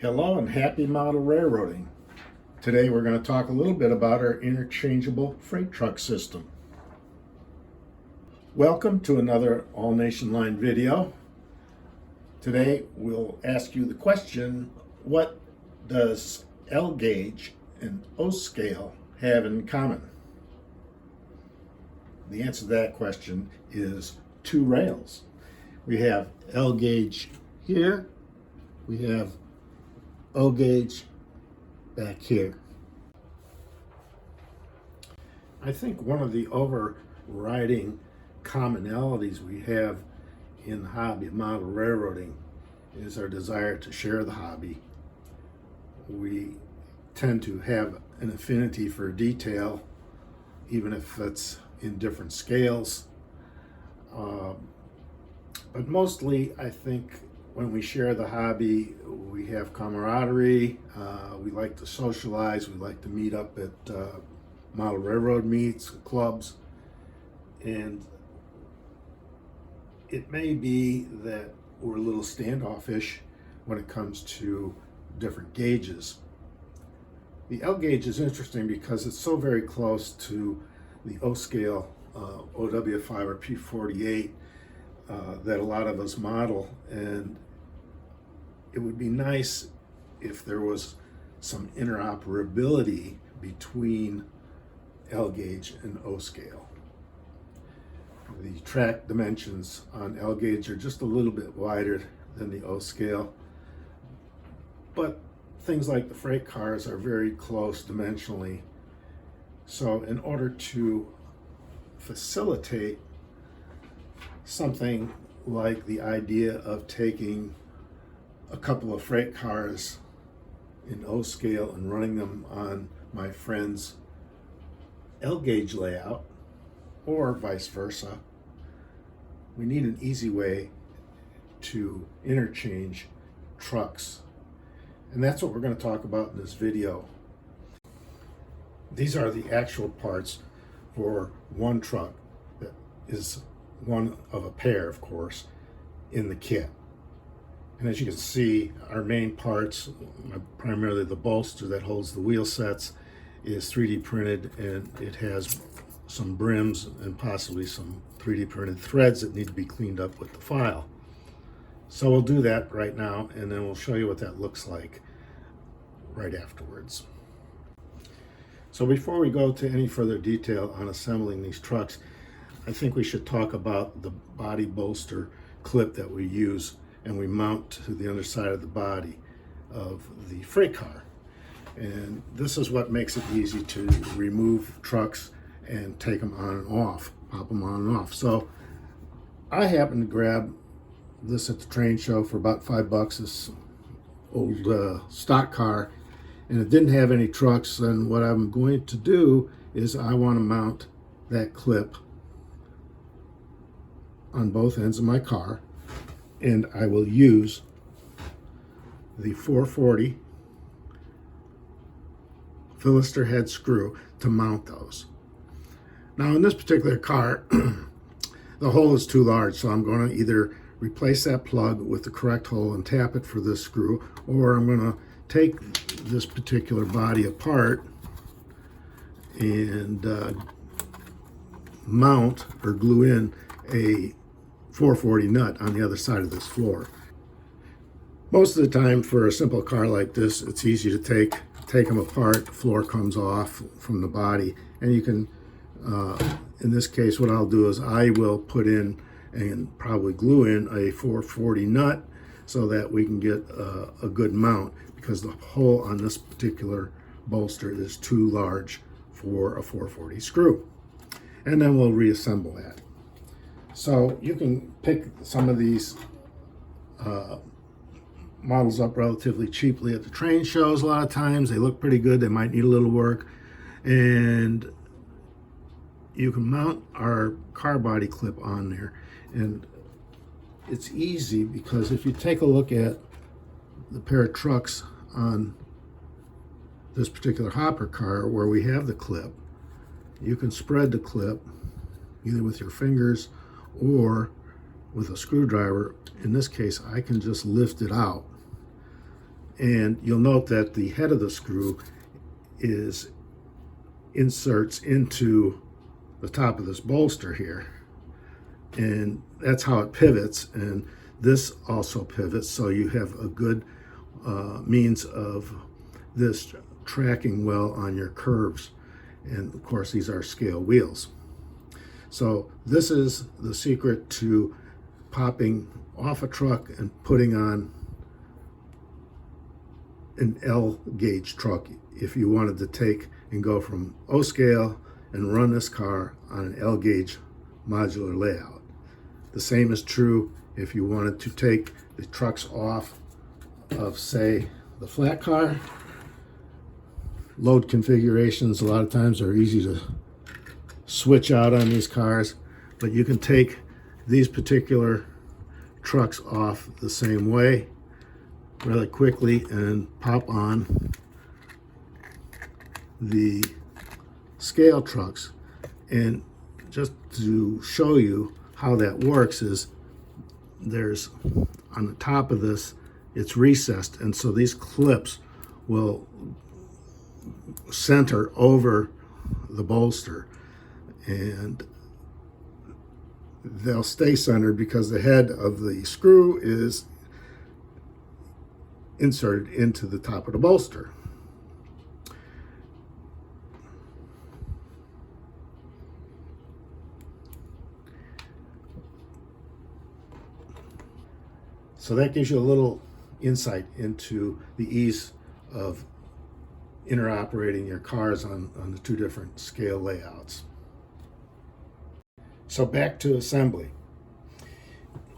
Hello and happy model railroading. Today we're going to talk a little bit about our interchangeable freight truck system. Welcome to another All Nation Line video. Today we'll ask you the question, what does L gauge and O scale have in common? The answer to that question is two rails. We have L gauge here, we have O gauge back here. I think one of the overriding commonalities we have in the hobby of model railroading is our desire to share the hobby. We tend to have an affinity for detail, even if it's in different scales. But mostly, I think when we share the hobby, we have camaraderie, we like to socialize, we like to meet up at model railroad meets, clubs, and it may be that we're a little standoffish when it comes to different gauges. The L gauge is interesting because it's so very close to the O scale, OW5 or P48, that a lot of us model, and it would be nice if there was some interoperability between L gauge and O scale. The track dimensions on L gauge are just a little bit wider than the O scale, but things like the freight cars are very close dimensionally. So in order to facilitate something like the idea of taking a couple of freight cars in O scale and running them on my friend's L gauge layout, or vice versa, we need an easy way to interchange trucks. And that's what we're going to talk about in this video. These are the actual parts for one truck that is one of a pair, of course, in the kit. And as you can see, our main parts, primarily the bolster that holds the wheel sets, is 3D printed, and it has some brims and possibly some 3D printed threads that need to be cleaned up with the file. So we'll do that right now, and then we'll show you what that looks like right afterwards. So before we go to any further detail on assembling these trucks, I think we should talk about the body bolster clip that we use and we mount to the underside of the body of the freight car. And this is what makes it easy to remove trucks and take them on and off, pop them on and off. So I happened to grab this at the train show for about $5, this old stock car, and it didn't have any trucks. And what I'm going to do is I want to mount that clip on both ends of my car, and I will use the 440 Philister head screw to mount those. Now in this particular car, the hole is too large, so I'm going to either replace that plug with the correct hole and tap it for this screw, or I'm going to take this particular body apart and mount or glue in a 440 nut on the other side of this floor. Most of the time for a simple car like this, it's easy to take them apart, the floor comes off from the body, and you can, in this case, what I'll do is I will put in and probably glue in a 440 nut so that we can get a good mount, because the hole on this particular bolster is too large for a 440 screw. And then we'll reassemble that. So you can pick some of these models up relatively cheaply at the train shows. A lot of times they look pretty good, they might need a little work, and you can mount our car body clip on there. And it's easy because if you take a look at the pair of trucks on this particular hopper car where we have the clip, you can spread the clip either with your fingers or with a screwdriver. In this case, I can just lift it out And you'll note that the head of the screw inserts into the top of this bolster here, and that's how it pivots, and this also pivots, so you have a good means of this tracking well on your curves. And of course, these are scale wheels. So this is the secret to popping off a truck and putting on an L gauge truck if you wanted to take and go from O scale and run this car on an L gauge modular layout. The same is true if you wanted to take the trucks off of, say, the flat car. Load configurations a lot of times are easy to switch out on these cars, but you can take these particular trucks off the same way really quickly and pop on the scale trucks. And just to show you how that works is there's on the top of this, it's recessed, and so these clips will center over the bolster, and they'll stay centered because the head of the screw is inserted into the top of the bolster. So that gives you a little insight into the ease of interoperating your cars on the two different scale layouts. So back to assembly.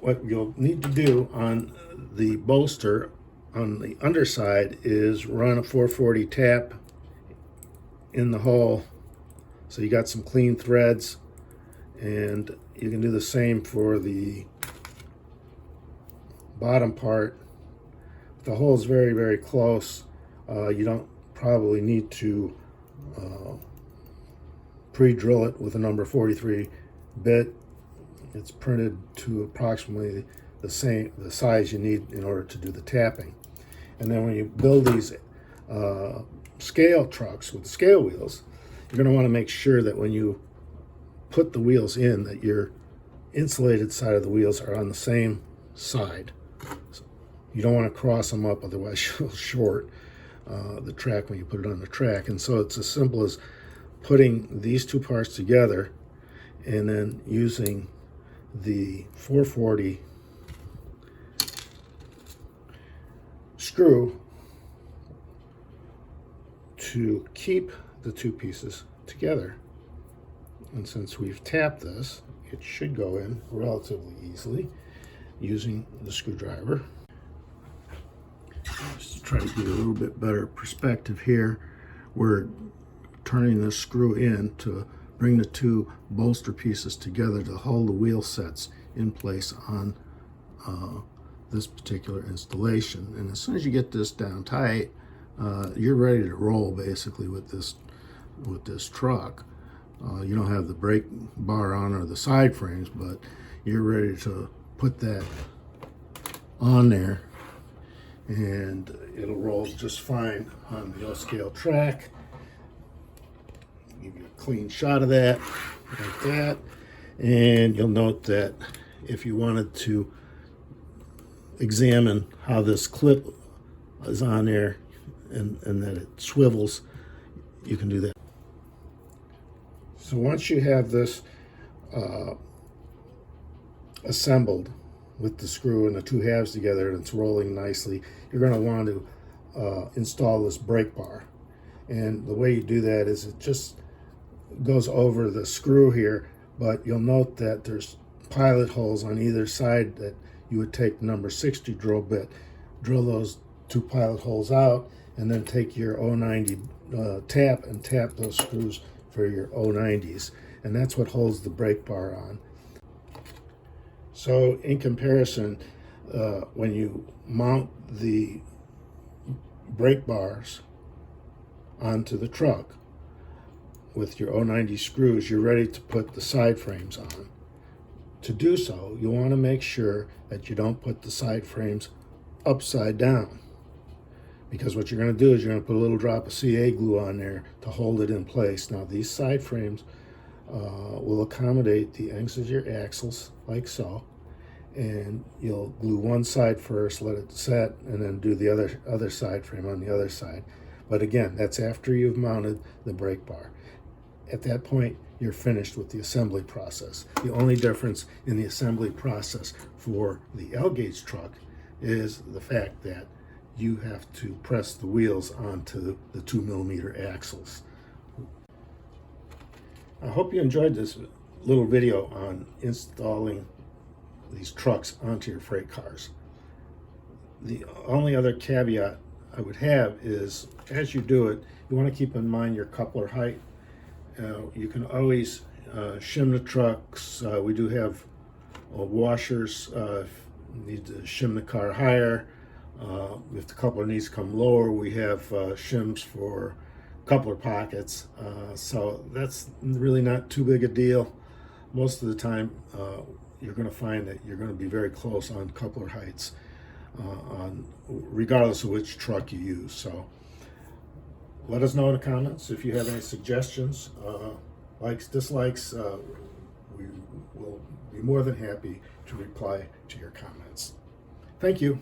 What you'll need to do on the bolster on the underside is run a 440 tap in the hole, so you got some clean threads, and you can do the same for the bottom part. The hole is very, very close. You don't probably need to pre-drill it with a number 43 bit. It's printed to approximately the size you need in order to do the tapping. And then when you build these scale trucks with scale wheels, you're going to want to make sure that when you put the wheels in, that your insulated side of the wheels are on the same side. So you don't want to cross them up, otherwise you'll short the track when you put it on the track. And so it's as simple as putting these two parts together and then using the 440 screw to keep the two pieces together. And since we've tapped this, it should go in relatively easily using the screwdriver. Just to try to get a little bit better perspective here, we're turning this screw in to bring the two bolster pieces together to hold the wheel sets in place on this particular installation. And as soon as you get this down tight, you're ready to roll basically with this truck. You don't have the brake bar on or the side frames, but you're ready to put that on there, and it'll roll just fine on the scale track. Give you a clean shot of that, like that. And you'll note that if you wanted to examine how this clip is on there and that it swivels, you can do that. So once you have this assembled with the screw and the two halves together and it's rolling nicely, you're going to want to install this brake bar. And the way you do that is it just goes over the screw here, but you'll note that there's pilot holes on either side that you would take number 60 drill bit, drill those two pilot holes out, and then take your 090 tap and tap those screws for your 090s, and that's what holds the brake bar on. So in comparison, when you mount the brake bars onto the truck with your 090 screws, you're ready to put the side frames on. To do so, you want to make sure that you don't put the side frames upside down. because what you're going to do is you're going to put a little drop of CA glue on there to hold it in place. Now these side frames will accommodate the ends of your axles like so, and you'll glue one side first, let it set, and then do the other side frame on the other side. But again, that's after you've mounted the brake bar. At that point, you're finished with the assembly process. The only difference in the assembly process for the L-gauge truck is the fact that you have to press the wheels onto the 2mm axles. I hope you enjoyed this little video on installing these trucks onto your freight cars. The only other caveat I would have is, as you do it, you want to keep in mind your coupler height. You can always shim the trucks. We do have washers if you need to shim the car higher. If the coupler needs to come lower, we have shims for coupler pockets. So that's really not too big a deal. Most of the time, you're going to find that you're going to be very close on coupler heights, regardless of which truck you use. So let us know in the comments if you have any suggestions, likes, dislikes. We will be more than happy to reply to your comments. Thank you.